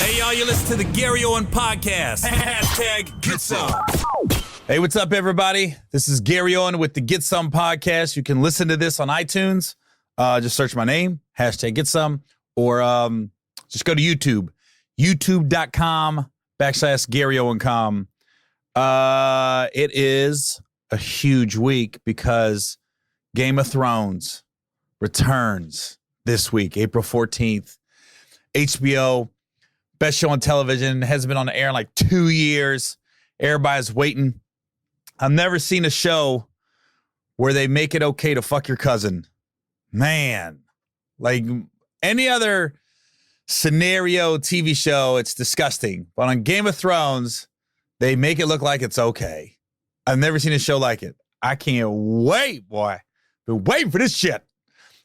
Hey, y'all, you listen to the Gary Owen podcast. Hashtag Get Some. Hey, what's up, everybody? This is Gary Owen with the Get Some podcast. You can listen to this on iTunes. Just search my name, hashtag Get Some, or just go to YouTube, youtube.com/GaryOwenCom. It is a huge week because Game of Thrones returns this week, April 14th. HBO, best show on television, hasn't been on the air in like 2 years. Everybody's waiting. I've never seen a show where they make it okay to fuck your cousin. Man, like any other scenario TV show, it's disgusting. But on Game of Thrones, they make it look like it's okay. I've never seen a show like it. I can't wait, boy. Been waiting for this shit.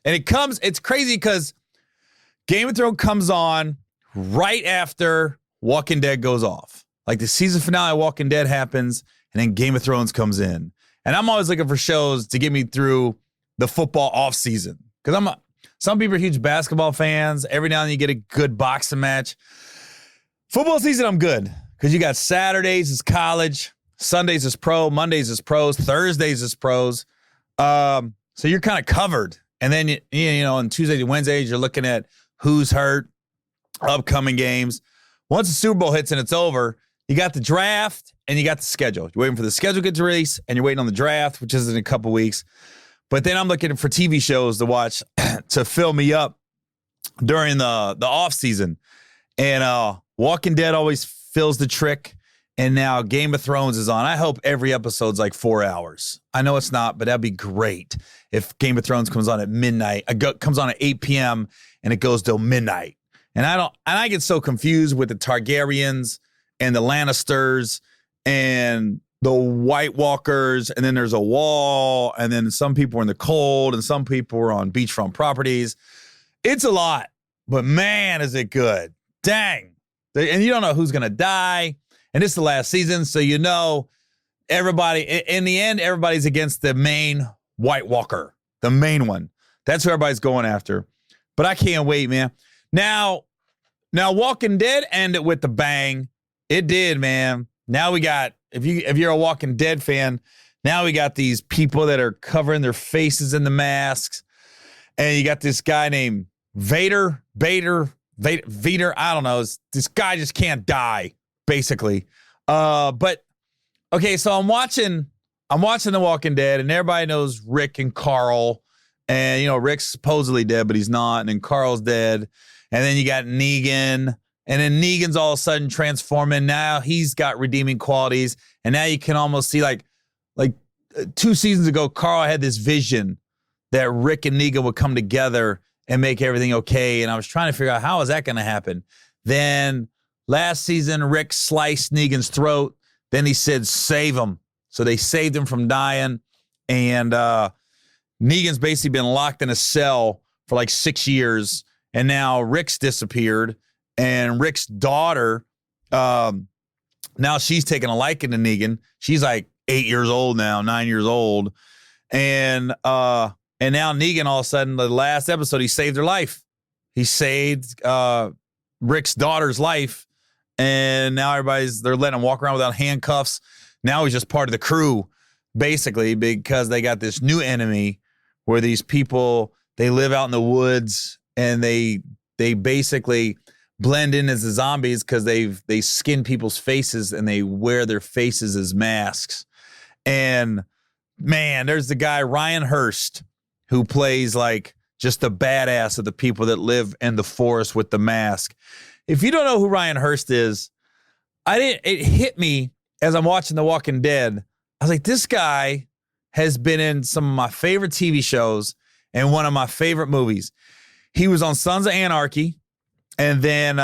And it's crazy because Game of Thrones comes on right after Walking Dead goes off. Like the season finale of Walking Dead happens, and then Game of Thrones comes in. And I'm always looking for shows to get me through the football off season. Because some people are huge basketball fans. Every now and then you get a good boxing match. Football season, I'm good. Because you got Saturdays is college, Sundays is pro, Mondays is pros, Thursdays is pros. So you're kind of covered. And then, on Tuesdays and Wednesdays, you're looking at who's hurt, upcoming games. Once the Super Bowl hits and it's over, you got the draft and you got the schedule. You're waiting for the schedule to get released, and you're waiting on the draft, which is in a couple weeks. But then I'm looking for TV shows to watch to fill me up during the off season. And Walking Dead always fills the trick. And now Game of Thrones is on. I hope every episode's like 4 hours. I know it's not, but that'd be great if Game of Thrones comes on at midnight. Comes on at 8 p.m. and it goes till midnight. And I get so confused with the Targaryens and the Lannisters and the White Walkers, and then there's a wall, and then some people are in the cold, and some people are on beachfront properties. It's a lot, but man, is it good. Dang. And you don't know who's going to die. And this is the last season, so everybody, in the end, everybody's against the main White Walker, the main one. That's who everybody's going after. But I can't wait, man. Now Walking Dead ended with the bang. It did, man. Now we got, if you're a Walking Dead fan, now we got these people that are covering their faces in the masks. And you got this guy named Vader, I don't know. This guy just can't die, basically. But okay, so I'm watching The Walking Dead, and everybody knows Rick and Carl. And, Rick's supposedly dead, but he's not. And then Carl's dead. And then you got Negan. And then Negan's all of a sudden transforming. Now he's got redeeming qualities. And now you can almost see like 2 seasons ago, Carl had this vision that Rick and Negan would come together and make everything okay. And I was trying to figure out how is that going to happen. Then last season, Rick sliced Negan's throat. Then he said, save him. So they saved him from dying. And Negan's basically been locked in a cell for like 6 years. And now Rick's disappeared. And Rick's daughter, now she's taking a liking to Negan. She's like 8 years old now, 9 years old. And now Negan, all of a sudden, the last episode, he saved her life. He saved Rick's daughter's life. And now they're letting him walk around without handcuffs. Now he's just part of the crew, basically, because they got this new enemy where these people, they live out in the woods and they basically blend in as the zombies because they skin people's faces and they wear their faces as masks. And man, there's the guy, Ryan Hurst, who plays like just the badass of the people that live in the forest with the mask. If you don't know who Ryan Hurst is, it hit me as I'm watching The Walking Dead. I was like, this guy has been in some of my favorite TV shows and one of my favorite movies. He was on Sons of Anarchy, and then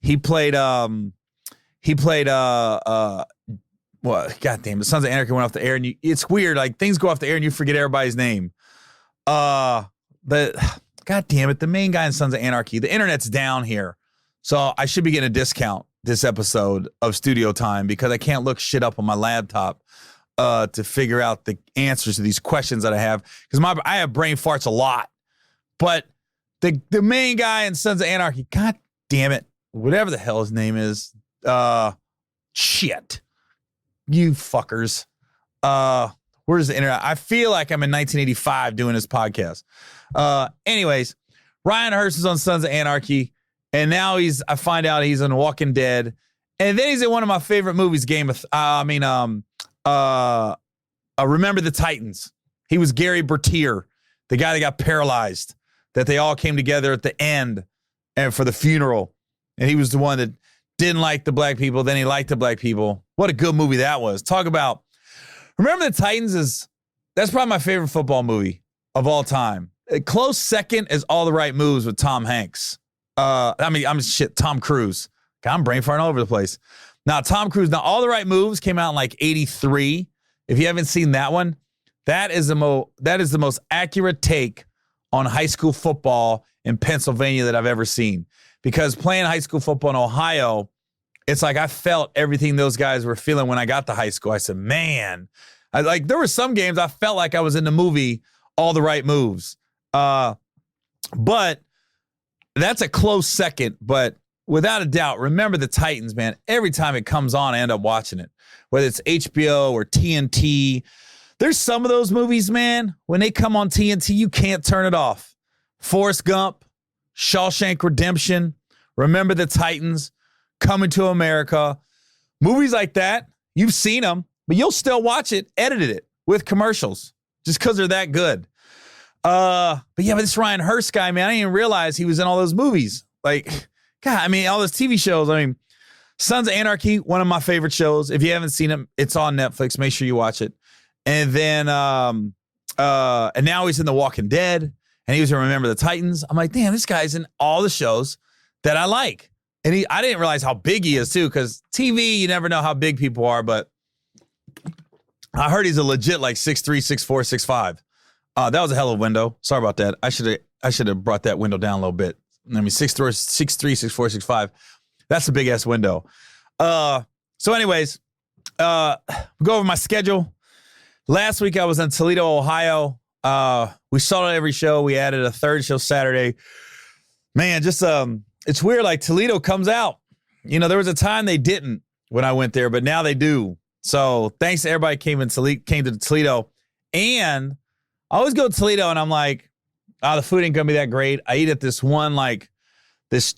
he played well, goddamn, the Sons of Anarchy went off the air, and it's weird, like things go off the air and you forget everybody's name. But God damn it, the main guy in Sons of Anarchy, the internet's down here. So I should be getting a discount this episode of studio time because I can't look shit up on my laptop to figure out the answers to these questions that I have. Because I have brain farts a lot. But the main guy in Sons of Anarchy, God damn it. whatever the hell his name is. Shit. You fuckers. Where's the internet? I feel like I'm in 1985 doing this podcast. Anyways, Ryan Hurst is on Sons of Anarchy, and now I find out he's on Walking Dead, and then he's in one of my favorite movies, Remember the Titans. He was Gary Bertier, the guy that got paralyzed, that they all came together at the end and for the funeral, and he was the one that didn't like the black people, then he liked the black people. What a good movie that was. Talk about, Remember the Titans that's probably my favorite football movie of all time. A close second is All the Right Moves with Tom Hanks. Tom Cruise. God, I'm brain farting all over the place. Now, Tom Cruise, All the Right Moves came out in like 83. If you haven't seen that one, that is the most accurate take on high school football in Pennsylvania that I've ever seen. Because playing high school football in Ohio, it's like I felt everything those guys were feeling when I got to high school. I said, man, there were some games I felt like I was in the movie All the Right Moves. But that's a close second. But without a doubt, Remember the Titans, man. Every time it comes on, I end up watching it. Whether it's HBO or TNT. There's some of those movies, man, when they come on TNT, you can't turn it off. Forrest Gump, Shawshank Redemption, Remember the Titans, Coming to America. Movies like that, you've seen them, but you'll still watch it, edited it with commercials just because they're that good. But this Ryan Hurst guy, man, I didn't even realize he was in all those movies. Like, God, all those TV shows. Sons of Anarchy, one of my favorite shows. If you haven't seen it, it's on Netflix. Make sure you watch it. And then, and now he's in The Walking Dead, and he was in Remember the Titans. I'm like, damn, this guy's in all the shows that I like. And I didn't realize how big he is, too, because TV, you never know how big people are, but I heard he's a legit, 6'3", 6'4", 6'5". That was a hell of a window. Sorry about that. I should have brought that window down a little bit. 6'3", 6'4", 6'5". That's a big-ass window. So anyways, go over my schedule. Last week I was in Toledo, Ohio. We sold out every show. We added a third show Saturday. Man, just it's weird. Like Toledo comes out. There was a time they didn't when I went there, but now they do. So thanks to everybody came to Toledo. And I always go to Toledo and I'm like, the food ain't gonna be that great. I eat at this one this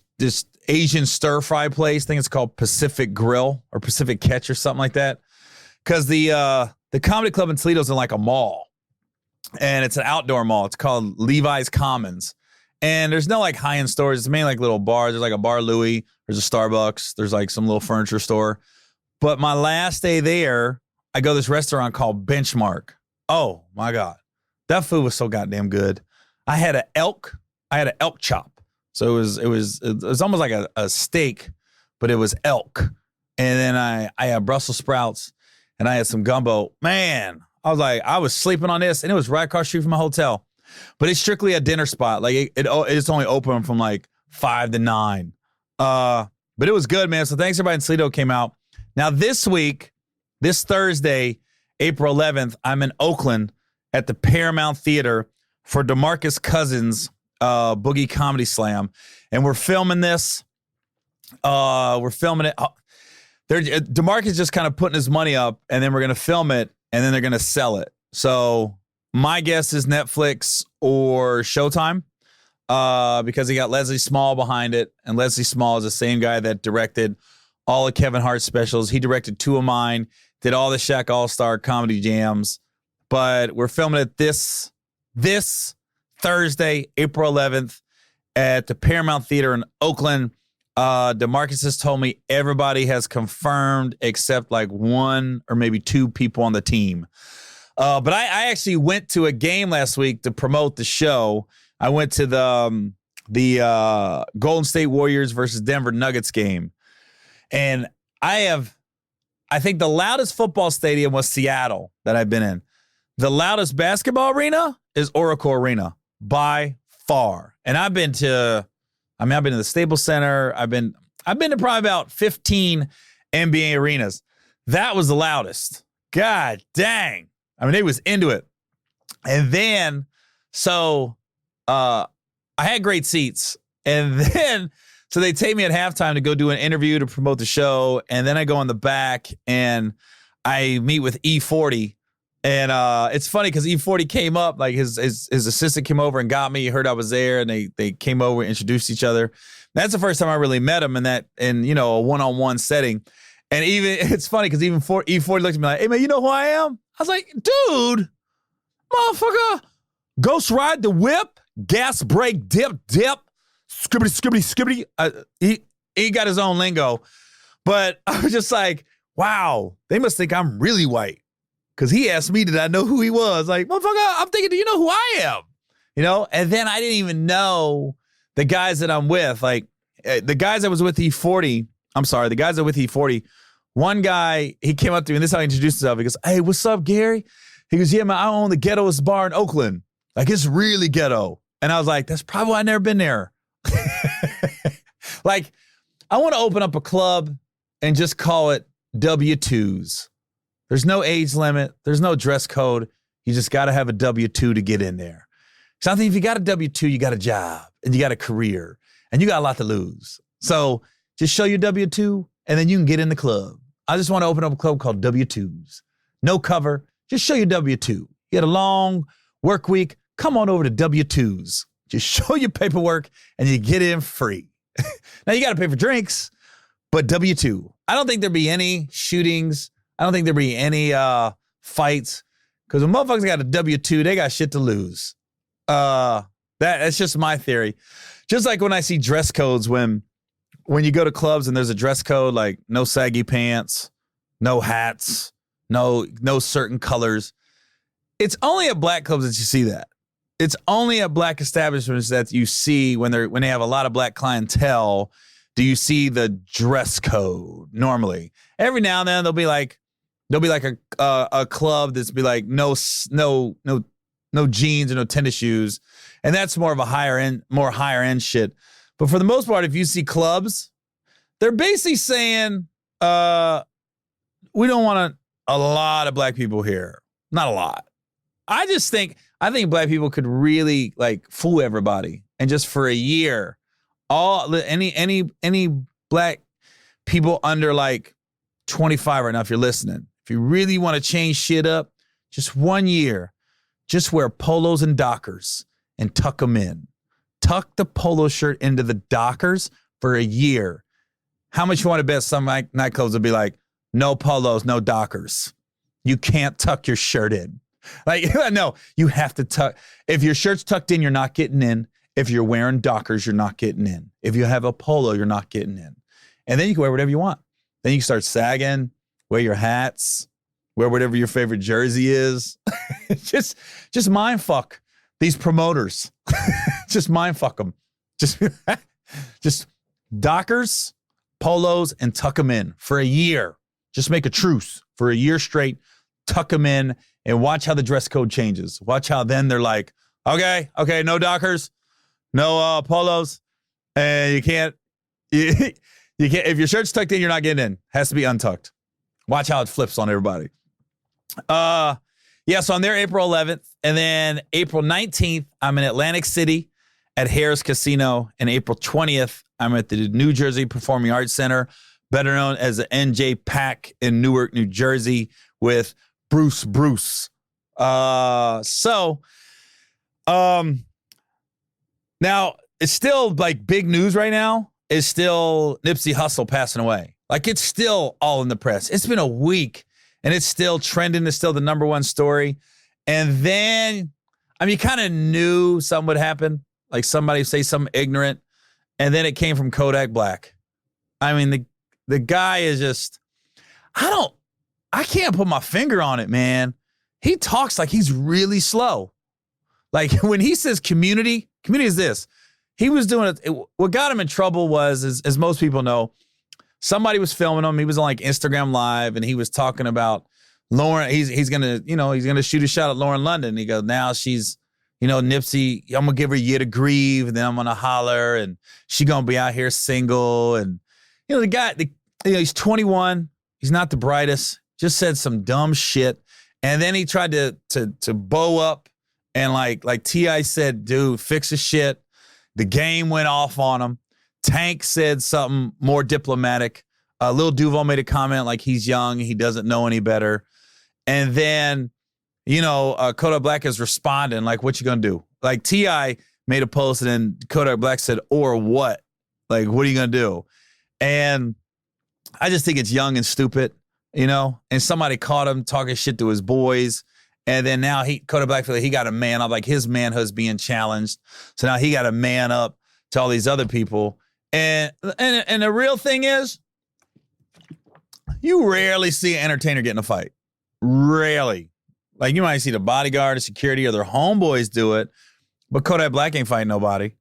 Asian stir fry place. I think it's called Pacific Grill or Pacific Catch or something like that. Because the comedy club in Toledo is in a mall. And it's an outdoor mall. It's called Levi's Commons. And there's no high-end stores. It's mainly little bars. There's a Bar Louie. There's a Starbucks. There's some little furniture store. But my last day there, I go to this restaurant called Benchmark. Oh my God. That food was so goddamn good. I had an elk chop. So it was almost like a steak, but it was elk. And then I had Brussels sprouts and I had some gumbo. Man, I was sleeping on this and it was right across the street from my hotel. But it's strictly a dinner spot. It's only open from 5 to 9. But it was good, man. So thanks everybody in Toledo came out. Now this week, this Thursday, April 11th, I'm in Oakland at the Paramount Theater for DeMarcus Cousins' Boogie Comedy Slam. And we're filming this. We're filming it. DeMarcus just kind of putting his money up, and then we're going to film it, and then they're going to sell it. So my guess is Netflix or Showtime because he got Leslie Small behind it. And Leslie Small is the same guy that directed all of Kevin Hart specials. He directed 2 of mine, did all the Shaq All-Star comedy jams. But we're filming it this Thursday, April 11th at the Paramount Theater in Oakland. DeMarcus has told me everybody has confirmed except 1 or maybe 2 people on the team. But I actually went to a game last week to promote the show. I went to the Golden State Warriors versus Denver Nuggets game. And I think the loudest football stadium was Seattle that I've been in. The loudest basketball arena is Oracle Arena by far. And I've been to the Staples Center. I've been to probably about 15 NBA arenas. That was the loudest. God dang. They was into it. And then, so I had great seats. And then, So they take me at halftime to go do an interview to promote the show. And then I go on the back and I meet with E40. And it's funny because E40 came up, like his assistant came over and got me. He heard I was there, and they came over and introduced each other. That's the first time I really met him in a one-on-one setting. And even it's funny because even E40 looked at me like, "Hey man, you know who I am?" I was like, "Dude, motherfucker, ghost ride the whip, gas brake, dip, skibbity. He got his own lingo, but I was just like, wow, they must think I'm really white. Because he asked me, did I know who he was? Like, motherfucker, I'm thinking, do you know who I am? You know? And then I didn't even know the guys that I'm with. Like, the guys I was with E40, the guys that were with E40, one guy, he came up to me, and this is how he introduced himself. He goes, "Hey, what's up, Gary?" He goes, "Yeah, man, I own the ghettoest bar in Oakland. Like, it's really ghetto." And I was like, that's probably why I've never been there. Like, I want to open up a club and just call it W-2s. There's no age limit. There's no dress code. You just got to have a W-2 to get in there. So I think if you got a W-2, you got a job and you got a career and you got a lot to lose. So just show your W-2 and then you can get in the club. I just want to open up a club called W-2s. No cover. Just show your W-2. You had a long work week. Come on over to W-2s. Just show your paperwork and you get in free. Now you got to pay for drinks, but W-2. I don't think there'd be any shootings. I don't think there'd be any fights, because when motherfuckers got a W-2, they got shit to lose. That's just my theory. Just like when I see dress codes, when you go to clubs and there's a dress code, like no saggy pants, no hats, no certain colors. It's only at black clubs that you see that. It's only at black establishments that you see when they have a lot of black clientele, do you see the dress code normally. Every now and then there'll be like a club that's be like no jeans or no tennis shoes, and that's more of a higher end shit. But for the most part, if you see clubs, they're basically saying we don't want a lot of black people here. Not a lot. I think black people could really like fool everybody, and just for a year, any black people under like 25 right now, if you're listening, if you really want to change shit up, just 1 year, just wear polos and Dockers and tuck them in. Tuck the polo shirt into the Dockers for a year. How much you want to bet some nightclubs will be like, no polos, no Dockers. You can't tuck your shirt in. Like, no, you have to tuck. If your shirt's tucked in, you're not getting in. If you're wearing Dockers, you're not getting in. If you have a polo, you're not getting in. And then you can wear whatever you want. Then you can start sagging, wear your hats, wear whatever your favorite jersey is. just mind fuck these promoters. Just mind fuck them. Just Dockers, polos, and tuck them in for a year. Just make a truce for a year straight. Tuck them in and watch how the dress code changes. Watch how then they're like, okay, no Dockers, no polos, and you can't. You can't, if your shirt's tucked in, you're not getting in. Has to be untucked. Watch how it flips on everybody. So I'm there April 11th. And then April 19th, I'm in Atlantic City at Harris Casino. And April 20th, I'm at the New Jersey Performing Arts Center, better known as the NJ PAC in Newark, New Jersey, with Bruce. Now it's still like big news right now. Is still Nipsey Hussle passing away. Like, it's still all in the press. It's been a week and it's still trending. It's still the number one story. And then, you kind of knew something would happen. Like somebody say something ignorant. And then it came from Kodak Black. The guy is just, I can't put my finger on it, man. He talks like he's really slow. Like when he says community is this. He was doing it. What got him in trouble was, as most people know, somebody was filming him. He was on like Instagram Live, and he was talking about Lauren. He's gonna shoot a shot at Lauren London. He goes, now she's, Nipsey. I'm gonna give her a year to grieve, and then I'm gonna holler, and she gonna be out here single. And the guy, he's 21. He's not the brightest. Just said some dumb shit, and then he tried to bow up, and like T.I. said, dude, fix the shit. The game went off on him. Tank said something more diplomatic. Lil Duval made a comment like he's young, he doesn't know any better. And then, Kodak Black is responding like, what you gonna do? Like T.I. made a post and then Kodak Black said, or what? Like, what are you gonna do? And I just think it's young and stupid, and somebody caught him talking shit to his boys. And then now Kodak Black feel like he got to man up, like his manhood's being challenged. So now he got to man up to all these other people. And the real thing is, you rarely see an entertainer get in a fight. Rarely. Like you might see the bodyguard or security or their homeboys do it, but Kodak Black ain't fighting nobody.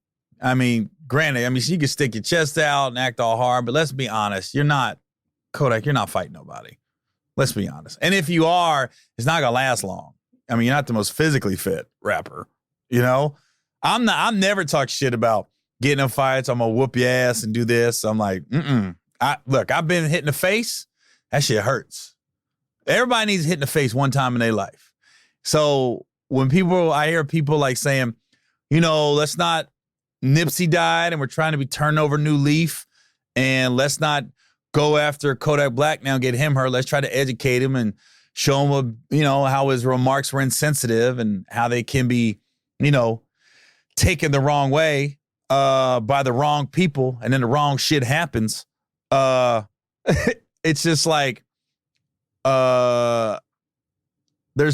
I mean, granted, you can stick your chest out and act all hard, but let's be honest. Kodak, you're not fighting nobody. Let's be honest. And if you are, it's not gonna last long. I mean, you're not the most physically fit rapper. I'm never talk shit about getting in fights. I'm gonna whoop your ass and do this. I'm like, Look, I've been hit in the face. That shit hurts. Everybody needs hit in the face one time in their life. So when I hear people like saying, let's not, Nipsey died and we're trying to be turning over a new leaf, and let's not go after Kodak Black now, get him hurt. Let's try to educate him and show him, how his remarks were insensitive and how they can be, taken the wrong way by the wrong people, and then the wrong shit happens. It's just like, there's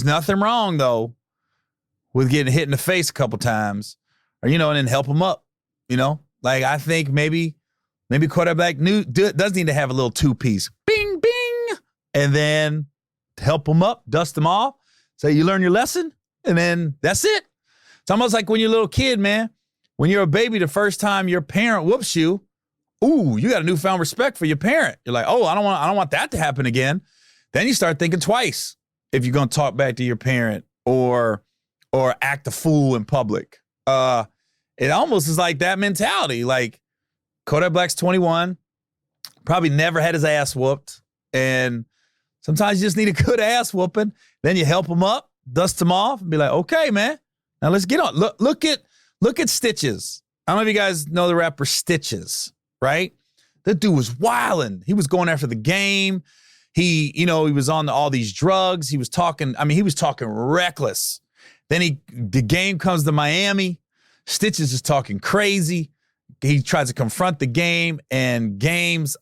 nothing wrong, though, with getting hit in the face a couple times, or, and then help him up, Like, I think maybe Kodak Black does need to have a little two-piece. Bing, bing. And then help him up, dust him off, say you learn your lesson, and then that's it. It's almost like when you're a little kid, man. When you're a baby, the first time your parent whoops you, you got a newfound respect for your parent. You're like, I don't want that to happen again. Then you start thinking twice if you're going to talk back to your parent or act a fool in public. It almost is like that mentality. Like, Kodak Black's 21, probably never had his ass whooped. And sometimes you just need a good ass whooping. Then you help him up, dust him off, and be like, okay, man, now let's get on. Look at Stitches. I don't know if you guys know the rapper Stitches, right? That dude was wilding. He was going after the game. He was on all these drugs. He was talking reckless. Then the game comes to Miami. Stitches is talking crazy. He tries to confront the game, and Game's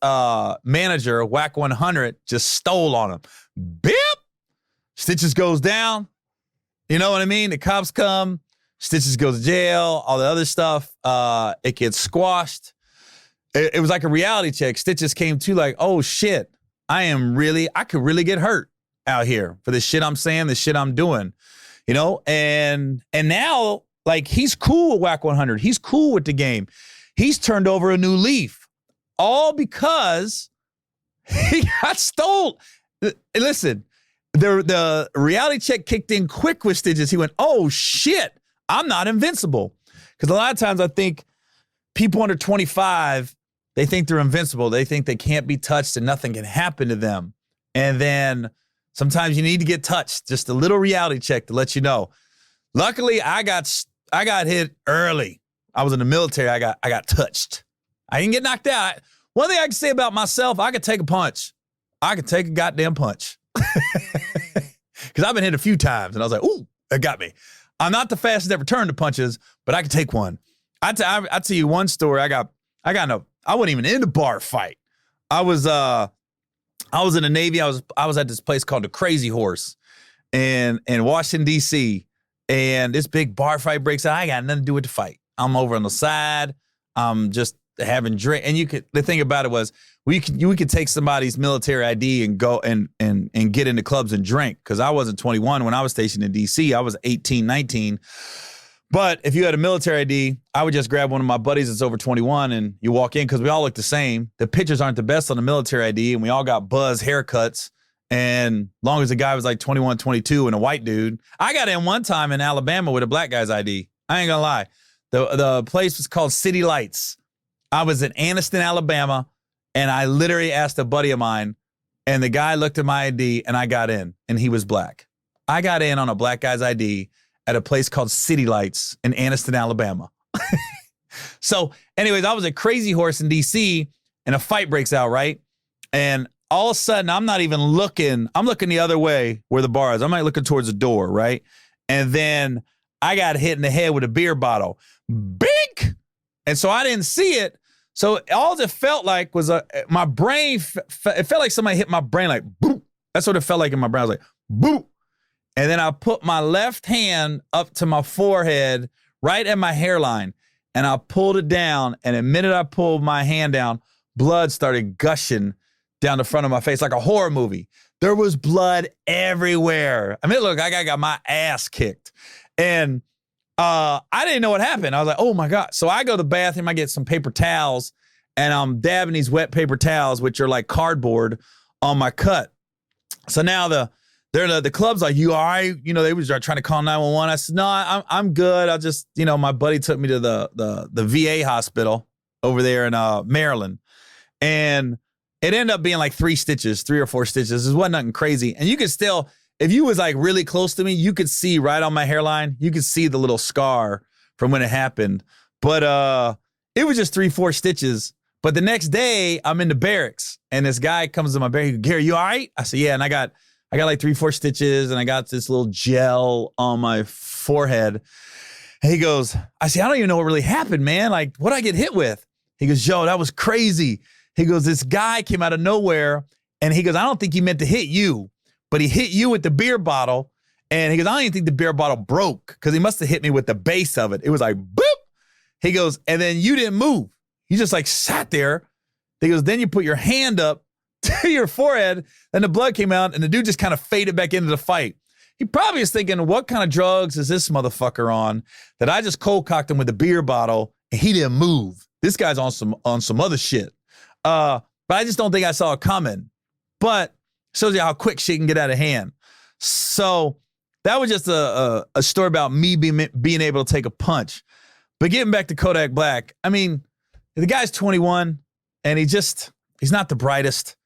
manager, Whack 100, just stole on him. Bip! Stitches goes down. You know what I mean? The cops come. Stitches goes to jail. All the other stuff. It gets squashed. It was like a reality check. Stitches came to like, oh shit, I could really get hurt out here for the shit I'm saying, the shit I'm doing. And now, like, he's cool with Whack 100. He's cool with the game. He's turned over a new leaf, all because he got stole. Listen, the reality check kicked in quick with Stitches. He went, oh shit, I'm not invincible. Because a lot of times I think people under 25, they think they're invincible. They think they can't be touched and nothing can happen to them. And then sometimes you need to get touched. Just a little reality check to let you know. Luckily, I got hit early. I was in the military. I got touched. I didn't get knocked out. One thing I can say about myself, I could take a punch. I could take a goddamn punch. Because I've been hit a few times, and I was like, ooh, that got me. I'm not the fastest to ever turn to punches, but I could take one. I'll tell you one story. I wasn't even in the bar fight. I was in the Navy. I was at this place called the Crazy Horse in Washington, D.C., and this big bar fight breaks out. I ain't got nothing to do with the fight. I'm over on the side. I'm just having drink. And the thing about it was we could take somebody's military ID and go and get into clubs and drink. Cause I wasn't 21 when I was stationed in DC. I was 18, 19. But if you had a military ID, I would just grab one of my buddies that's over 21 and you walk in, cause we all look the same. The pictures aren't the best on the military ID, and we all got buzz haircuts. And long as the guy was like 21, 22 and a white dude. I got in one time in Alabama with a black guy's ID. I ain't gonna lie. The place was called City Lights. I was in Anniston, Alabama, and I literally asked a buddy of mine, and the guy looked at my ID, and I got in, and he was black. I got in on a black guy's ID at a place called City Lights in Anniston, Alabama. So anyways, I was at Crazy Horse in DC and a fight breaks out, right? And all of a sudden, I'm not even looking. I'm looking the other way where the bar is. I'm not looking towards the door, right? And then I got hit in the head with a beer bottle. Bink! And so I didn't see it. So all it felt like was my brain, it felt like somebody hit my brain like, boop. That's what it felt like in my brain. I was like, boop. And then I put my left hand up to my forehead, right at my hairline, and I pulled it down. And the minute I pulled my hand down, blood started gushing down the front of my face like a horror movie. There was blood everywhere. I mean, look, I got my ass kicked. And I didn't know what happened. I was like, oh my God. So I go to the bathroom, I get some paper towels, and I'm dabbing these wet paper towels, which are like cardboard, on my cut. So now the club's like, you all right? You know, they was trying to call 911. I said, no, I'm good. I just, you know, my buddy took me to the VA hospital over there in Maryland. And it ended up being like 3 or 4 stitches. It wasn't nothing crazy. And you could still, if you was like really close to me, you could see right on my hairline, you could see the little scar from when it happened. But it was just 3-4 stitches. But the next day, I'm in the barracks, and this guy comes to my barracks. He goes, Gary, you all right? I said, yeah. And I got like 3-4 stitches, and I got this little gel on my forehead. And he goes, I said, I don't even know what really happened, man. Like, what'd I get hit with? He goes, Joe, that was crazy. He goes, this guy came out of nowhere, and he goes, I don't think he meant to hit you, but he hit you with the beer bottle. And he goes, I don't even think the beer bottle broke, because he must have hit me with the base of it. It was like, boop. He goes, and then you didn't move. You just like sat there. He goes, then you put your hand up to your forehead, and the blood came out, and the dude just kind of faded back into the fight. He probably is thinking, what kind of drugs is this motherfucker on that I just cold cocked him with a beer bottle and he didn't move? This guy's on some other shit. But I just don't think I saw it coming. But shows you how quick shit can get out of hand. So that was just a story about me being able to take a punch. But getting back to Kodak Black, I mean, the guy's 21 and he's not the brightest.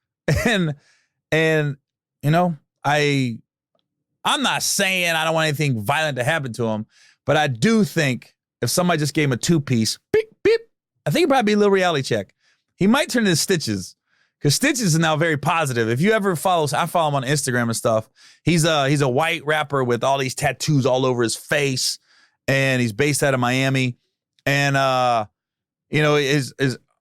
And you know, I'm not saying I don't want anything violent to happen to him, but I do think if somebody just gave him a 2-piece, beep, beep, I think it'd probably be a little reality check. He might turn into Stitches, because Stitches is now very positive. If you ever I follow him on Instagram and stuff. He's a white rapper with all these tattoos all over his face, and he's based out of Miami. And you know, his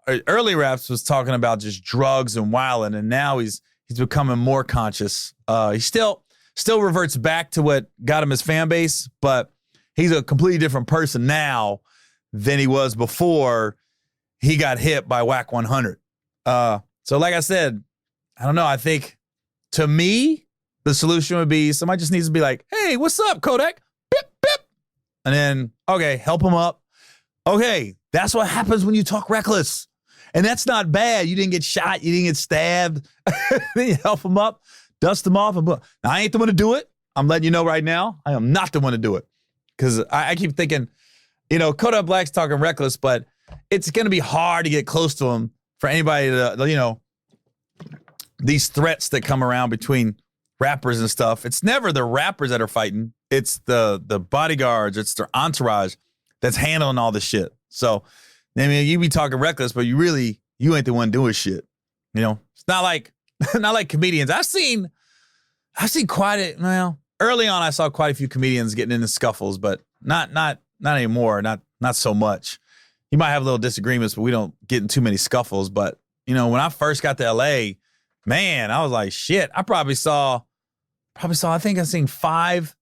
early raps was talking about just drugs and wilding, and now he's becoming more conscious. He still reverts back to what got him his fan base, but he's a completely different person now than he was before he got hit by Whack 100. So like I said, I don't know. I think to me, the solution would be somebody just needs to be like, hey, what's up, Kodak? Bip, bip. And then, okay, help him up. Okay, that's what happens when you talk reckless. And that's not bad. You didn't get shot. You didn't get stabbed. Then you help him up, dust him off. Now, I ain't the one to do it. I'm letting you know right now. I am not the one to do it. Because I keep thinking, you know, Kodak Black's talking reckless, but it's going to be hard to get close to him for anybody to, you know, these threats that come around between rappers and stuff. It's never the rappers that are fighting. It's the bodyguards. It's their entourage that's handling all this shit. So, I mean, you be talking reckless, but you ain't the one doing shit. You know, it's not like comedians. I've seen early on I saw quite a few comedians getting into scuffles, but not anymore. Not so much. You might have little disagreements, but we don't get in too many scuffles. But, you know, when I first got to LA, man, I was like, shit. I I think I've seen five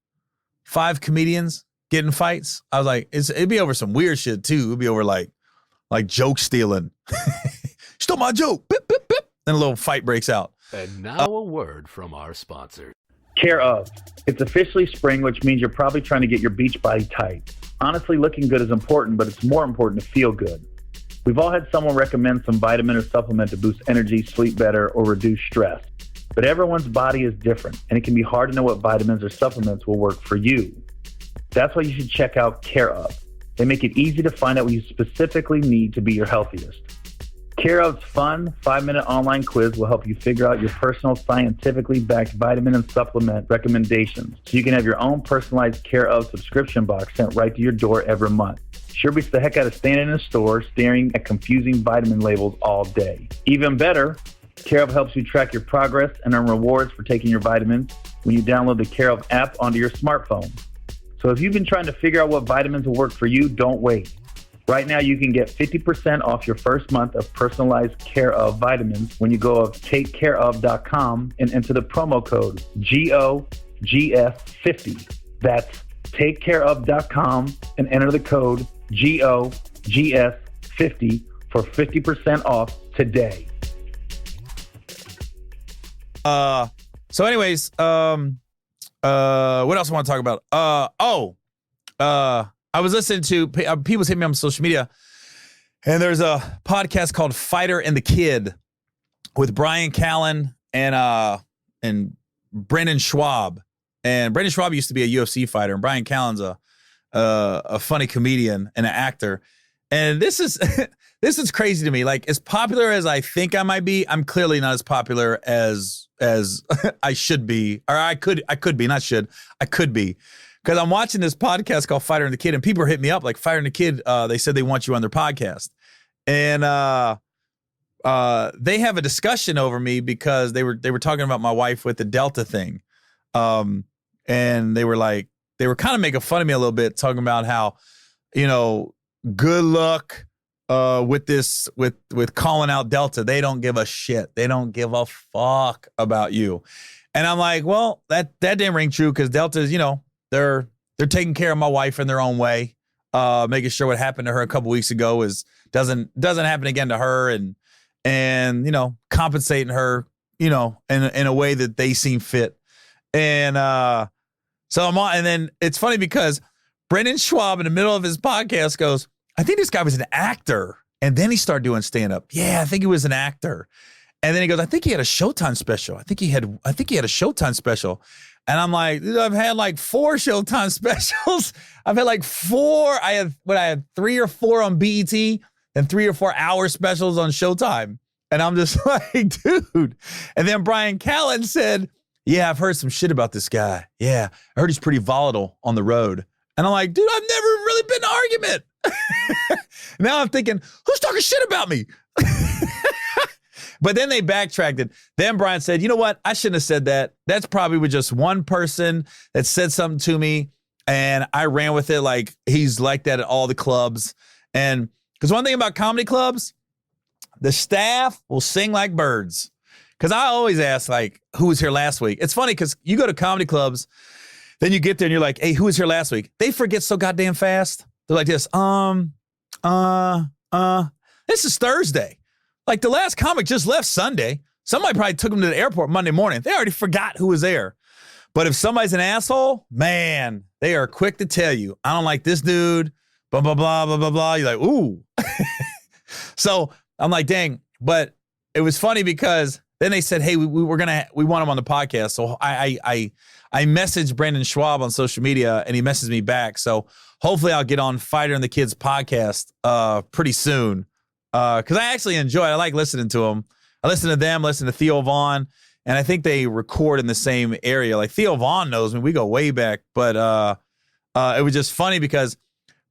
comedians get in fights. I was like, it'd be over some weird shit too. It'd be over like joke stealing. Stole my joke. Bip, bip, bip. Then a little fight breaks out. And now a word from our sponsor. Care of. It's officially spring, which means you're probably trying to get your beach body tight. Honestly, looking good is important, but it's more important to feel good. We've all had someone recommend some vitamin or supplement to boost energy, sleep better, or reduce stress. But everyone's body is different, and it can be hard to know what vitamins or supplements will work for you. That's why you should check out Care of. They make it easy to find out what you specifically need to be your healthiest. Care of's fun 5-minute online quiz will help you figure out your personal scientifically backed vitamin and supplement recommendations so you can have your own personalized Care of subscription box sent right to your door every month. Sure beats the heck out of standing in a store staring at confusing vitamin labels all day. Even better, Care of helps you track your progress and earn rewards for taking your vitamins when you download the Care of app onto your smartphone. So if you've been trying to figure out what vitamins will work for you, don't wait. Right now, you can get 50% off your first month of personalized Care of vitamins when you go to takecareof.com and enter the promo code GOGF50. That's takecareof.com and enter the code GOGF50 for 50% off today. So anyways, what else I want to talk about? I was listening to, people's hitting me on social media, and there's a podcast called Fighter and the Kid with Bryan Callen and Brendan Schwab. And Brendan Schwab used to be a UFC fighter, and Bryan Callen's a funny comedian and an actor. And this is this is crazy to me. Like, as popular as I think I might be, I'm clearly not as popular as I should be, or I could be, not should, I could be. Because I'm watching this podcast called Fighter and the Kid, and people are hitting me up like, Fighter and the Kid, they said they want you on their podcast. And they have a discussion over me because they were talking about my wife with the Delta thing. And they were kind of making fun of me a little bit, talking about how, good luck with calling out Delta. They don't give a shit. They don't give a fuck about you. And I'm like, well, that didn't ring true, because Delta's, they're taking care of my wife in their own way, making sure what happened to her a couple weeks ago doesn't happen again to her, and compensating her, in a way that they seem fit. And so I'm on, and then it's funny because Brendan Schwab in the middle of his podcast goes, I think this guy was an actor, and then he started doing stand-up. Yeah, I think he was an actor. And then he goes, I think he had a Showtime special. I think he had a Showtime special. And I'm like, dude, I've had like 4 Showtime specials. I've had like 4. I had 3 or 4 on BET and 3 or 4 hour specials on Showtime. And I'm just like, dude. And then Bryan Callen said, yeah, I've heard some shit about this guy. Yeah, I heard he's pretty volatile on the road. And I'm like, dude, I've never really been in an argument. Now I'm thinking, who's talking shit about me? But then they backtracked it. Then Bryan said, you know what? I shouldn't have said that. That's probably with just one person that said something to me, and I ran with it like he's like that at all the clubs. And because one thing about comedy clubs, the staff will sing like birds. Because I always ask, like, who was here last week? It's funny because you go to comedy clubs, then you get there and you're like, hey, who was here last week? They forget so goddamn fast. They're like this, this is Thursday. Like, the last comic just left Sunday. Somebody probably took him to the airport Monday morning. They already forgot who was there. But if somebody's an asshole, man, they are quick to tell you, I don't like this dude, blah, blah, blah, blah, blah, blah. You're like, ooh. So I'm like, dang. But it was funny because then they said, hey, we want him on the podcast. So I messaged Brendan Schwab on social media, and he messaged me back. So hopefully I'll get on Fighter and the Kids podcast pretty soon. Because I actually enjoy it. I like listening to them. I listen to them, listen to Theo Vaughn, and I think they record in the same area. Like, Theo Vaughn knows me. We go way back. But it was just funny because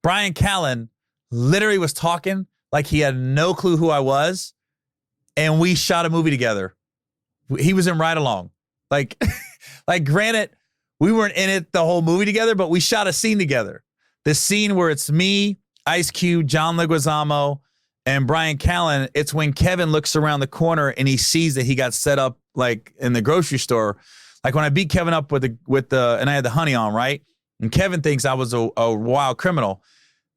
Bryan Callen literally was talking like he had no clue who I was, and we shot a movie together. He was in Ride Along. Like, granted, we weren't in it the whole movie together, but we shot a scene together. The scene where it's me, Ice Cube, John Leguizamo, and Bryan Callen. It's when Kevin looks around the corner and he sees that he got set up like in the grocery store. Like, when I beat Kevin up with the and I had the honey on, right? And Kevin thinks I was a wild criminal.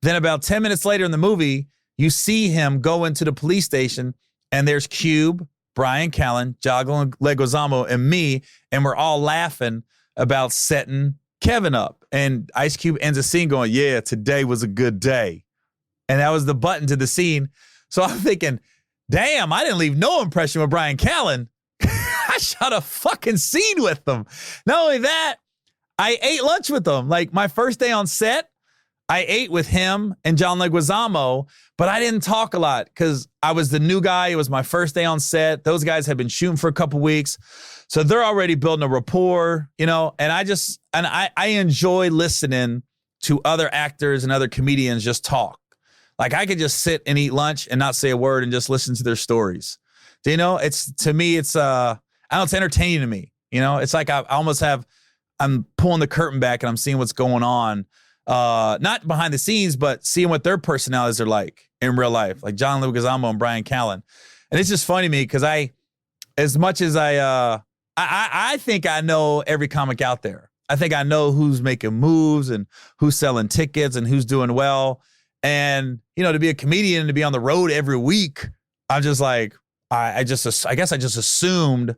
Then about 10 minutes later in the movie, you see him go into the police station, and there's Cube, Bryan Callen, John Leguizamo, and me, and we're all laughing about setting Kevin up. And Ice Cube ends the scene going, yeah, today was a good day. And that was the button to the scene. So I'm thinking, damn, I didn't leave no impression with Bryan Callen. I shot a fucking scene with them. Not only that, I ate lunch with them. Like, my first day on set, I ate with him and John Leguizamo, but I didn't talk a lot because I was the new guy. It was my first day on set. Those guys had been shooting for a couple weeks. So they're already building a rapport, and I enjoy listening to other actors and other comedians just talk. Like I could just sit and eat lunch and not say a word and just listen to their stories. It's entertaining to me. It's like I'm pulling the curtain back and I'm seeing what's going on. Not behind the scenes, but seeing what their personalities are like in real life, like John Leguizamo and Bryan Callen. And it's just funny to me because as much as I think I know every comic out there. I think I know who's making moves and who's selling tickets and who's doing well. And, to be a comedian and to be on the road every week, I'm just like, I guess I just assumed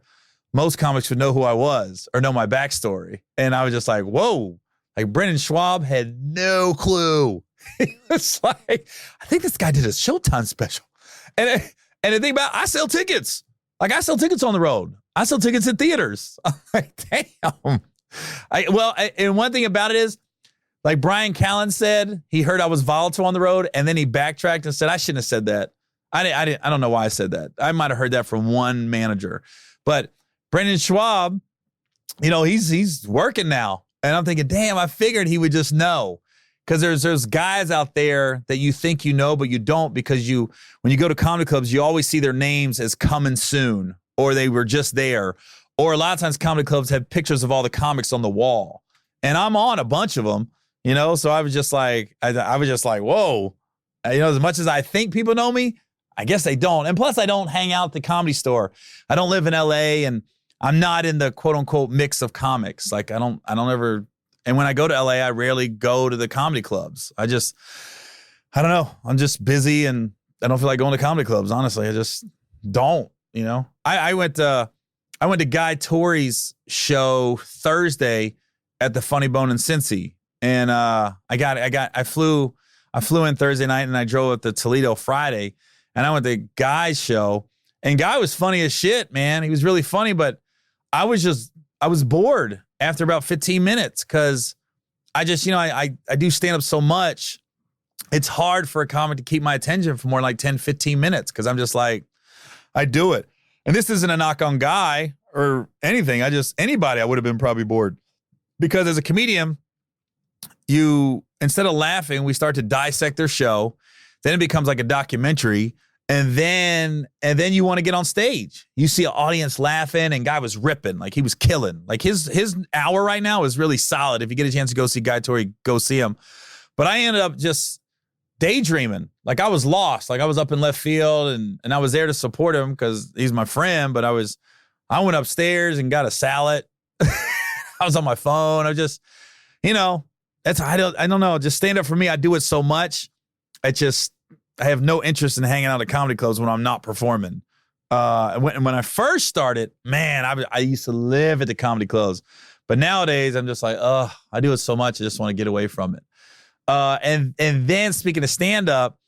most comics would know who I was or know my backstory. And I was just like, whoa. Like Brendan Schwab had no clue. It's like, I think this guy did a Showtime special. And the thing about, I sell tickets. Like I sell tickets on the road. I sell tickets at theaters. I'm like, damn. And one thing about it is, like Bryan Callen said, he heard I was volatile on the road, and then he backtracked and said, I shouldn't have said that. I don't know why I said that. I might have heard that from one manager. But Brendan Schwab, he's working now. And I'm thinking, damn, I figured he would just know. Because there's guys out there that you think you know, but you don't, because when you go to comedy clubs, you always see their names as coming soon, or they were just there. Or a lot of times comedy clubs have pictures of all the comics on the wall. And I'm on a bunch of them, so I was just like, whoa. As much as I think people know me, I guess they don't. And plus I don't hang out at the Comedy Store. I don't live in LA, and I'm not in the quote unquote mix of comics. Like I don't ever, and when I go to LA, I rarely go to the comedy clubs. I don't know. I'm just busy and I don't feel like going to comedy clubs. Honestly, I just don't, I went to Guy Torry's show Thursday at the Funny Bone in Cincy. And I flew in Thursday night and I drove up to Toledo Friday, and I went to Guy's show, and Guy was funny as shit, man. He was really funny, but I was bored after about 15 minutes because I just, I do stand up so much. It's hard for a comic to keep my attention for more than like 10, 15 minutes because I'm just like, I do it. And this isn't a knock on Guy or anything. Anybody, I would have been probably bored. Because as a comedian, instead of laughing, we start to dissect their show. Then it becomes like a documentary. And then you want to get on stage. You see an audience laughing, and Guy was ripping. Like he was killing. Like his hour right now is really solid. If you get a chance to go see Guy Torry, go see him. But I ended up just daydreaming. Like I was lost. Like I was up in left field, and I was there to support him because he's my friend. But I went upstairs and got a salad. I was on my phone. I just, I don't know. Just stand up for me. I do it so much. I have no interest in hanging out at comedy clubs when I'm not performing. When I first started, man, I used to live at the comedy clubs. But nowadays, I'm just like, I do it so much. I just want to get away from it. And then speaking of stand-up,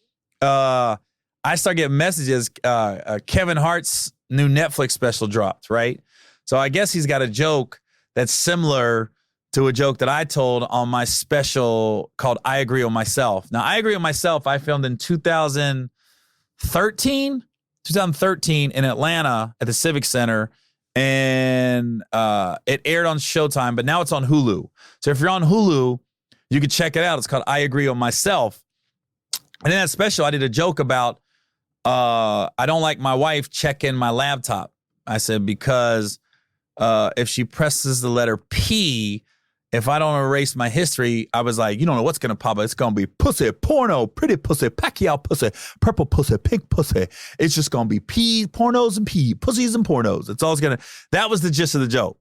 I start getting messages. Kevin Hart's new Netflix special dropped, right? So I guess he's got a joke that's similar to a joke that I told on my special called I Agree with Myself. Now, I Agree with Myself, I filmed in 2013 in Atlanta at the Civic Center, and it aired on Showtime, but now it's on Hulu. So if you're on Hulu, you can check it out. It's called I Agree with Myself. And in that special, I did a joke about I don't like my wife checking my laptop. I said, because if she presses the letter P, if I don't erase my history, I was like, you don't know what's going to pop up. It's going to be pussy, porno, pretty pussy, Pacquiao pussy, purple pussy, pink pussy. It's just going to be P, pornos and P, pussies and pornos. It's all going to, that was the gist of the joke.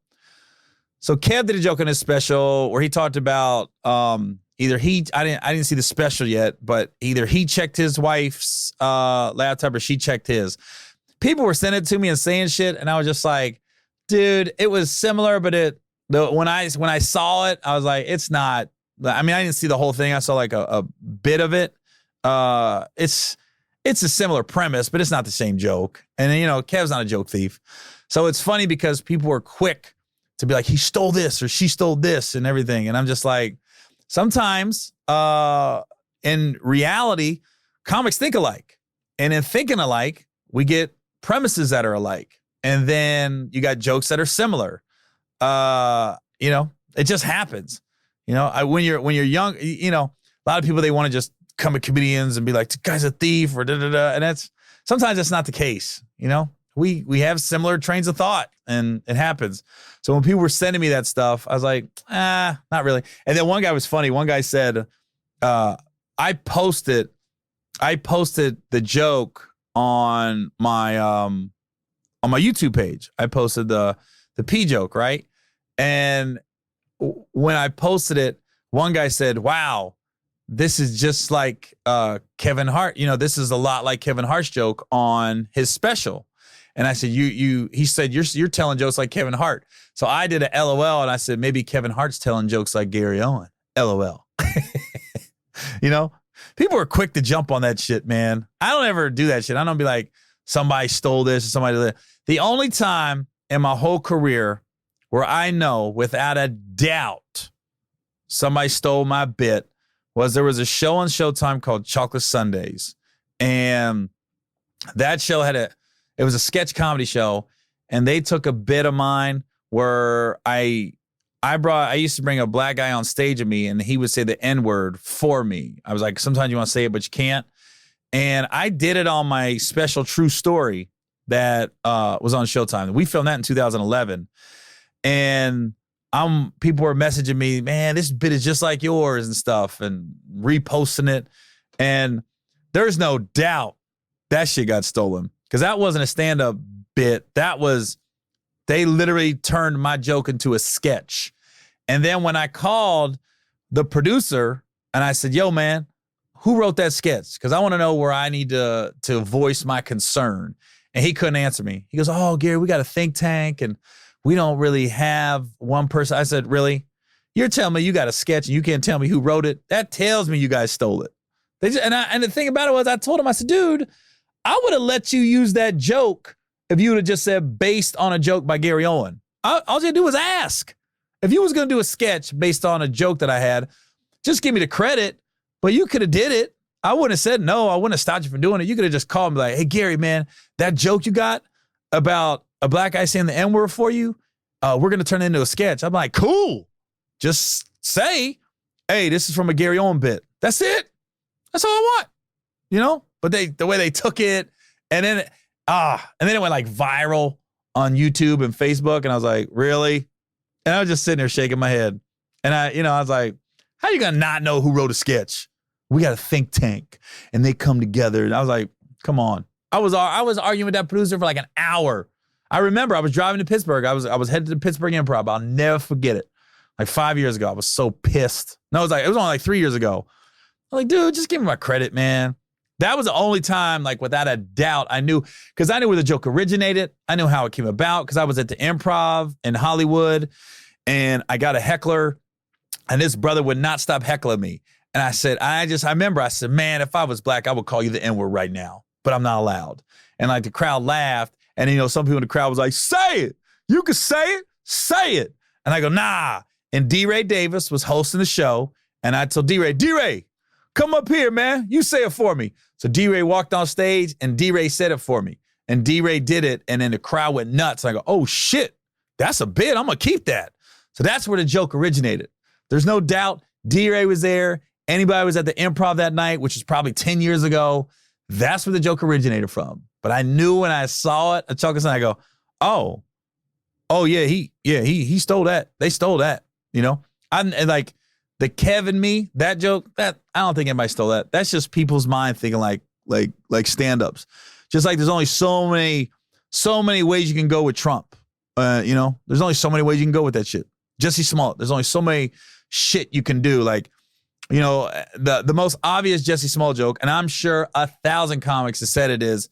So Kev did a joke in his special where he talked about either I didn't see the special yet, but either he checked his wife's laptop or she checked his. People were sending it to me and saying shit, and I was just like, dude, it was similar, but when I saw it, I was like, it's not. I mean, I didn't see the whole thing. I saw like a bit of it. It's a similar premise, but it's not the same joke. And Kev's not a joke thief, so it's funny because people were quick to be like, he stole this or she stole this and everything. And I'm just like, sometimes in reality, comics think alike. And in thinking alike, we get premises that are alike. And then you got jokes that are similar. It just happens. When you're young, a lot of people, they want to just come at comedians and be like, this guy's a thief or da-da-da. And sometimes that's not the case. We have similar trains of thought, and it happens. So when people were sending me that stuff, I was like, not really. And then one guy was funny. One guy said, I posted the joke on my YouTube page. I posted the P joke, right? And when I posted it, one guy said, wow, this is just like Kevin Hart. This is a lot like Kevin Hart's joke on his special. And I said, he said, you're telling jokes like Kevin Hart. So I did a LOL, and I said, maybe Kevin Hart's telling jokes like Gary Owen. LOL. People are quick to jump on that shit, man. I don't ever do that shit. I don't be like, somebody stole this or somebody did that. The only time in my whole career where I know without a doubt somebody stole my bit was there was a show on Showtime called Chocolate Sundays. And that show it was a sketch comedy show, and they took a bit of mine where I used to bring a black guy on stage with me, and he would say the N-word for me. I was like, sometimes you want to say it, but you can't. And I did it on my special True Story that was on Showtime. We filmed that in 2011. And people were messaging me, man, this bit is just like yours and stuff, and reposting it. And there's no doubt that shit got stolen, because that wasn't a stand-up bit. They literally turned my joke into a sketch. And then when I called the producer and I said, yo, man, who wrote that sketch? Because I want to know where I need to voice my concern. And he couldn't answer me. He goes, oh, Gary, we got a think tank, and we don't really have one person. I said, really? You're telling me you got a sketch and you can't tell me who wrote it? That tells me you guys stole it. And the thing about it was, I told him, I said, dude, I would have let you use that joke if you would have just said based on a joke by Gary Owen. All you had to do was ask. If you was going to do a sketch based on a joke that I had, just give me the credit. But you could have did it. I wouldn't have said no. I wouldn't have stopped you from doing it. You could have just called me like, hey, Gary, man, that joke you got about a black guy saying the N-word for you, we're going to turn it into a sketch. I'm like, cool. Just say, hey, this is from a Gary Owen bit. That's it. That's all I want. But the way they took it, and then it went like viral on YouTube and Facebook, and I was like, really? And I was just sitting there shaking my head. And I was like, how you gonna not know who wrote a sketch? We got a think tank, and they come together. And I was like, come on. I was arguing with that producer for like an hour. I remember I was driving to Pittsburgh. I was headed to the Pittsburgh Improv. I'll never forget it. Like 5 years ago, I was so pissed. No, it was only like 3 years ago. I'm like, dude, just give me my credit, man. That was the only time, like, without a doubt, I knew, because I knew where the joke originated. I knew how it came about, because I was at the Improv in Hollywood, and I got a heckler, and this brother would not stop heckling me. And I said, I remember I said, man, if I was black, I would call you the N-word right now, but I'm not allowed. And like the crowd laughed, and some people in the crowd was like, say it. You can say it. Say it. And I go, nah. And DeRay Davis was hosting the show, and I told DeRay, come up here, man. You say it for me. So DeRay walked on stage, and DeRay said it for me. And DeRay did it, and then the crowd went nuts. I go, oh, shit, that's a bit. I'm going to keep that. So that's where the joke originated. There's no doubt DeRay was there. Anybody was at the Improv that night, which was probably 10 years ago. That's where the joke originated from. But I knew when I saw it at Chocolate Sunday, I go, oh yeah, he stole that. They stole that, And like the Kevin me, that joke, that I don't think anybody stole that. That's just people's mind thinking like stand-ups. Just like there's only so many ways you can go with Trump. There's only so many ways you can go with that shit. Jussie Smollett, there's only so many shit you can do. Like, the most obvious Jussie Smollett joke, and I'm sure 1,000 comics have said it, is,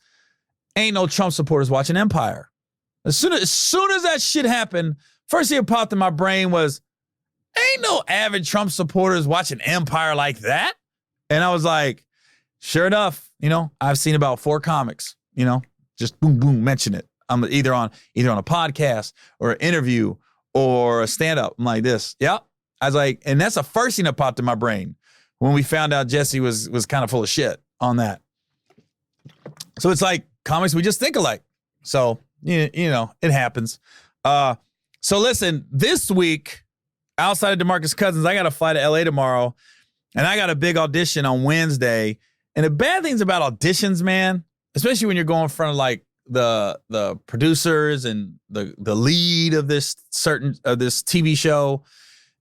ain't no Trump supporters watching Empire. As soon as that shit happened, first thing that popped in my brain was, ain't no avid Trump supporters watching Empire like that. And I was like, sure enough, I've seen about 4 comics, just boom, boom, mention it. I'm either on a podcast or an interview or a stand-up. I'm like this. Yeah. I was like, and that's the first thing that popped in my brain when we found out Jesse was kind of full of shit on that. So it's like comics, we just think alike. So, you know, it happens. So listen, this week, outside of DeMarcus Cousins, I got to fly to LA tomorrow, and I got a big audition on Wednesday. And the bad things about auditions, man, especially when you're going in front of like the producers and the lead of this TV show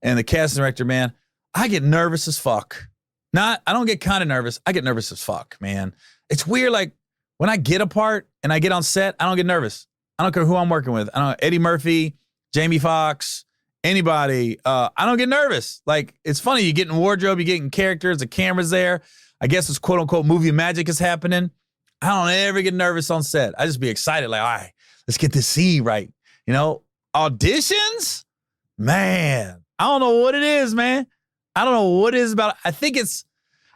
and the casting director, man, I get nervous as fuck. I don't get kind of nervous. I get nervous as fuck, man. It's weird. Like when I get a part and I get on set, I don't get nervous. I don't care who I'm working with. I don't know, Eddie Murphy, Jamie Foxx, anybody. I don't get nervous. Like it's funny. You get in wardrobe, you get in characters, the camera's there. I guess it's quote unquote movie magic is happening. I don't ever get nervous on set. I just be excited. Like, all right, let's get this scene right. You know, auditions, man. I don't know what it is, man. I don't know what it is about. I think it's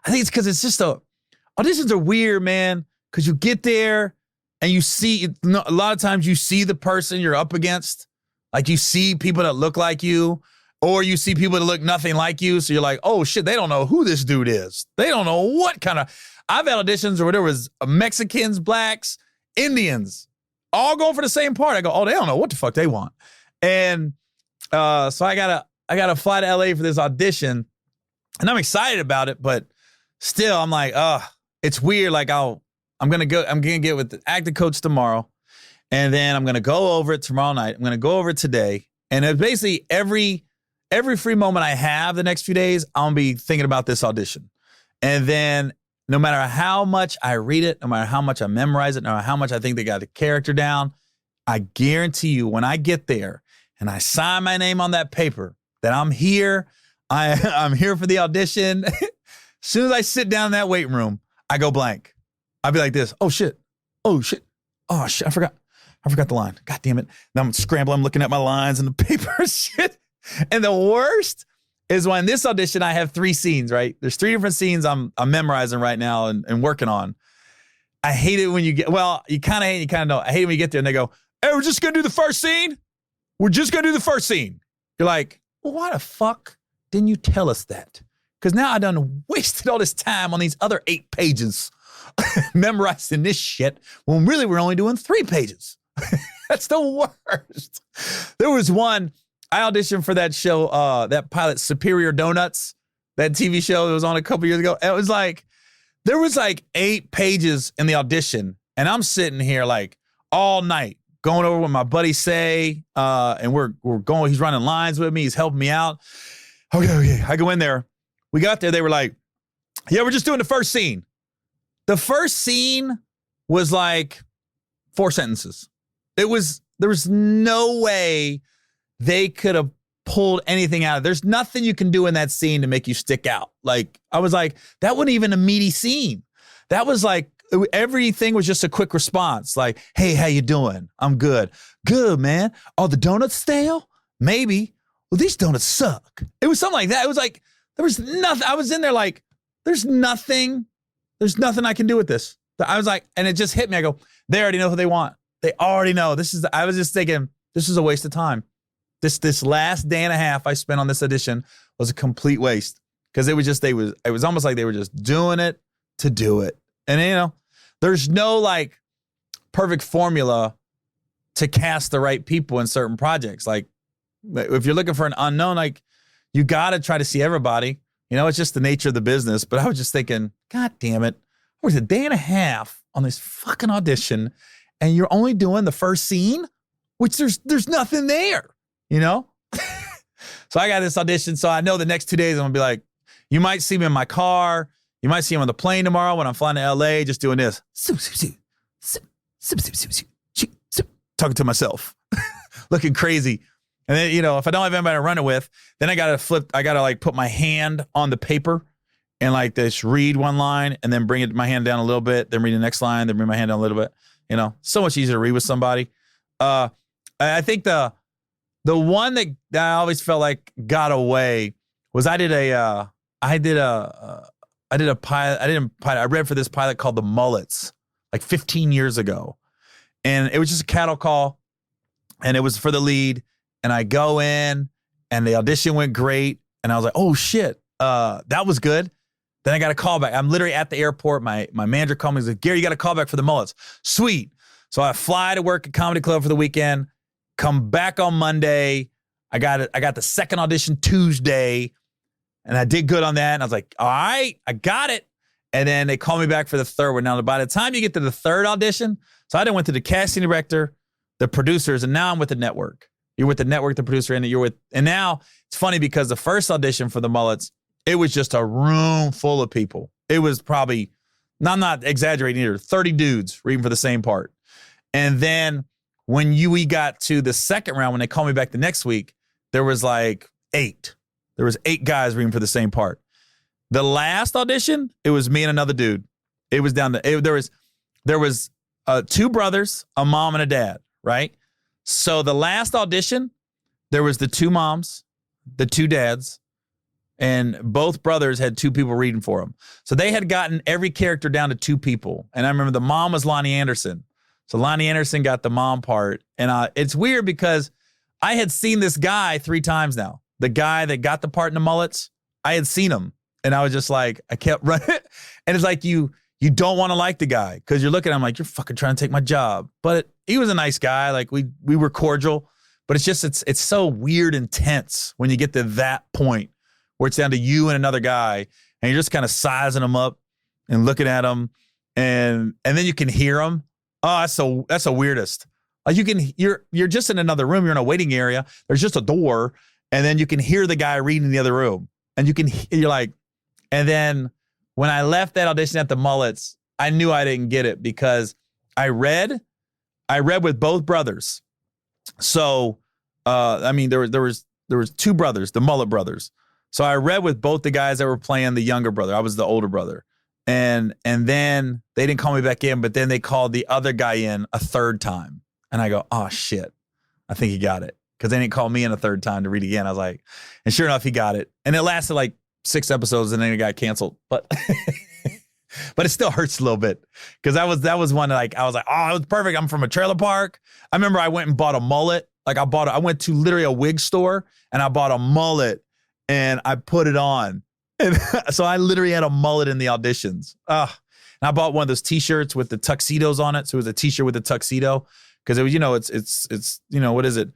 because it's just auditions are weird, man. Because you get there and you see, a lot of times you see the person you're up against. Like you see people that look like you, or you see people that look nothing like you. So you're like, oh shit, they don't know who this dude is. They don't know what kind of, I've had auditions where there was Mexicans, blacks, Indians, all going for the same part. I go, oh, they don't know what the fuck they want. And so I gotta fly to LA for this audition, and I'm excited about it, but still I'm like, it's weird. Like I'm gonna get with the acting coach tomorrow, and then I'm gonna go over it tomorrow night. I'm gonna go over it today, and it's basically every free moment I have the next few days, I'm gonna be thinking about this audition. And then no matter how much I read it, no matter how much I memorize it, no matter how much I think they got the character down, I guarantee you when I get there and I sign my name on that paper that I'm here, I'm here for the audition. As soon as I sit down in that waiting room, I go blank. I'll be like this, oh shit, I forgot the line. God damn it. Now I'm scrambling, I'm looking at my lines and the paper shit. And the worst is when this audition, I have 3 scenes, right? There's 3 different scenes I'm memorizing right now and working on. I hate it when you kind of hate it, you kind of know. I hate it when you get there and they go, hey, we're just going to do the first scene. We're just going to do the first scene. You're like, well, why the fuck didn't you tell us that? Because now I done wasted all this time on these other 8 pages memorizing this shit when really we're only doing 3 pages. That's the worst. There was one, I auditioned for that show, that pilot Superior Donuts, that TV show that was on a couple years ago. It was like, there was like 8 pages in the audition, and I'm sitting here like all night going over what my buddy say, and we're going, he's running lines with me, he's helping me out. Okay, I go in there. We got there, they were like, yeah, we're just doing the first scene. The first scene was like 4 sentences. There was no way they could have pulled anything out of it. There's nothing you can do in that scene to make you stick out. Like, I was like, that wasn't even a meaty scene. That was like, everything was just a quick response. Like, hey, how you doing? I'm good. Good, man. Are the donuts stale? Maybe. Well, these donuts suck. It was something like that. It was like, there was nothing. I was in there like, there's nothing I can do with this. I was like, and it just hit me. I go, they already know who they want. They already know. I was just thinking, this is a waste of time. This last day and a half I spent on this audition was a complete waste, because it was almost like they were just doing it to do it. And you know, there's no like perfect formula to cast the right people in certain projects. Like if you're looking for an unknown, like you got to try to see everybody. You know, it's just the nature of the business. But I was just thinking, God damn it. I was a day and a half on this fucking audition, and you're only doing the first scene, which there's nothing there, you know? So I got this audition. So I know the next 2 days I'm gonna be like, you might see me in my car. You might see him on the plane tomorrow when I'm flying to LA, just doing this. Talking to myself, looking crazy. And then, you know, if I don't have anybody to run it with, then I gotta like put my hand on the paper and like just read one line and then bring my hand down a little bit, then read the next line, then bring my hand down a little bit. You know, so much easier to read with somebody. I think the one that I always felt like got away was I read for this pilot called The Mullets like 15 years ago. And it was just a cattle call, and it was for the lead. And I go in, and the audition went great. And I was like, oh shit, that was good. Then I got a call back. I'm literally at the airport. My manager called me. He's like, Gary, you got a call back for the Mullets. Sweet. So I fly to work at Comedy Club for the weekend, come back on Monday. I got the second audition Tuesday, and I did good on that. And I was like, all right, I got it. And then they called me back for the third one. Now, by the time you get to the third audition, so I then went to the casting director, the producers, and now I'm with the network. You're with the network, the producer, and now it's funny because the first audition for the Mullets, it was just a room full of people. It was probably, I'm not exaggerating either, 30 dudes reading for the same part. And then when we got to the second round, when they called me back the next week, there was like 8. There was 8 guys reading for the same part. The last audition, it was me and another dude. It was down to, there was 2 brothers, a mom and a dad, right? So the last audition, there was the 2 moms, the 2 dads, and both brothers had 2 people reading for them. So they had gotten every character down to 2 people. And I remember the mom was Lonnie Anderson. So Lonnie Anderson got the mom part. And it's weird because I had seen this guy 3 times now. The guy that got the part in the Mullets, I had seen him. And I was just like, I kept running. And it's like you don't want to like the guy because you're looking at him like, you're fucking trying to take my job. But he was a nice guy. Like we were cordial. But it's just, it's so weird and tense when you get to that point where it's down to you and another guy. And you're just kind of sizing him up and looking at him. And then you can hear him. Oh, that's the weirdest. Like you're just in another room. You're in a waiting area. There's just a door. And then you can hear the guy reading in the other room. And you're like, and then when I left that audition at the Mullets, I knew I didn't get it because I read with both brothers. So, I mean, there was 2 brothers, the Mullet brothers. So I read with both the guys that were playing the younger brother. I was the older brother. And then they didn't call me back in, but then they called the other guy in a 3rd time. And I go, oh shit, I think he got it. Because they didn't call me in a 3rd time to read again. I was like, and sure enough, he got it. And it lasted like 6 episodes and then it got canceled. But but it still hurts a little bit. Because that was one that like, I was like, oh, it was perfect. I'm from a trailer park. I remember I went and bought a mullet. Like I went to literally a wig store and I bought a mullet and I put it on. And so I literally had a mullet in the auditions. And I bought one of those t-shirts with the tuxedos on it. So it was a t-shirt with a tuxedo. Because it was, it's what is it?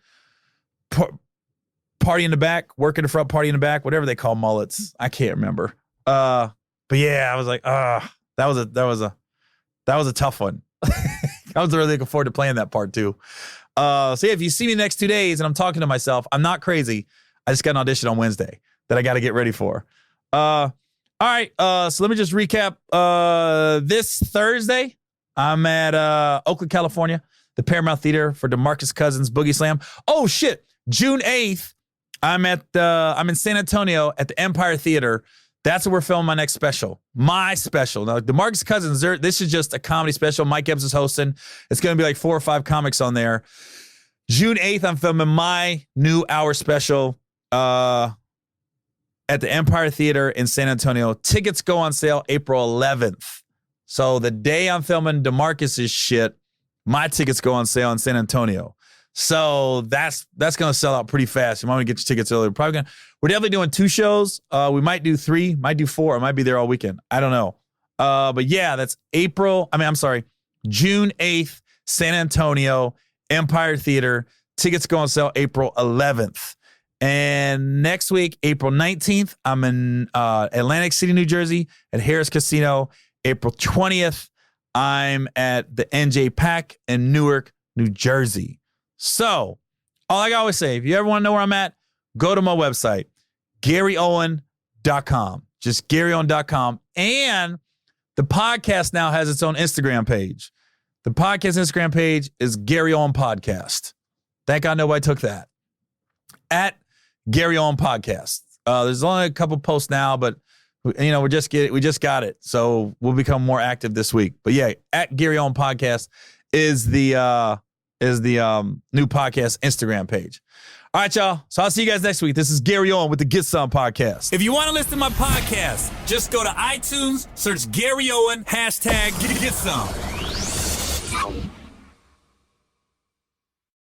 Party in the back, work in the front, party in the back, whatever they call mullets. I can't remember. But yeah, I was like, that was a tough one. I was really looking forward to playing that part too. So yeah, if you see me the next 2 days and I'm talking to myself, I'm not crazy. I just got an audition on Wednesday that I got to get ready for. All right. So let me just recap. This Thursday, I'm at Oakland, California, the Paramount Theater for DeMarcus Cousins' Boogie Slam. Oh shit. June 8th, I'm in San Antonio at the Empire Theater. That's where we're filming my next special. My special. Now, DeMarcus Cousins, this is just a comedy special. Mike Epps is hosting. It's going to be like 4 or 5 comics on there. June 8th, I'm filming my new hour special at the Empire Theater in San Antonio. Tickets go on sale April 11th. So the day I'm filming DeMarcus's shit, my tickets go on sale in San Antonio. So that's going to sell out pretty fast. You might want to get your tickets early. We're definitely doing 2 shows. We might do 3, might do 4. I might be there all weekend. I don't know. But yeah, that's June 8th, San Antonio, Empire Theater. Tickets go on sale April 11th. And next week, April 19th, I'm in Atlantic City, New Jersey at Harris Casino. April 20th, I'm at the NJ Pack in Newark, New Jersey. So, like I always say, if you ever want to know where I'm at, go to my website, GaryOwen.com. Just GaryOwen.com. And the podcast now has its own Instagram page. The podcast Instagram page is Gary Owen Podcast. Thank God nobody took that. At Gary Owen Podcast. There's only a couple posts now, but we just got it. So we'll become more active this week. But yeah, at Gary Owen Podcast is the new podcast Instagram page. All right, y'all. So I'll see you guys next week. This is Gary Owen with the Get Some Podcast. If you want to listen to my podcast, just go to iTunes, search Gary Owen, #Get Some.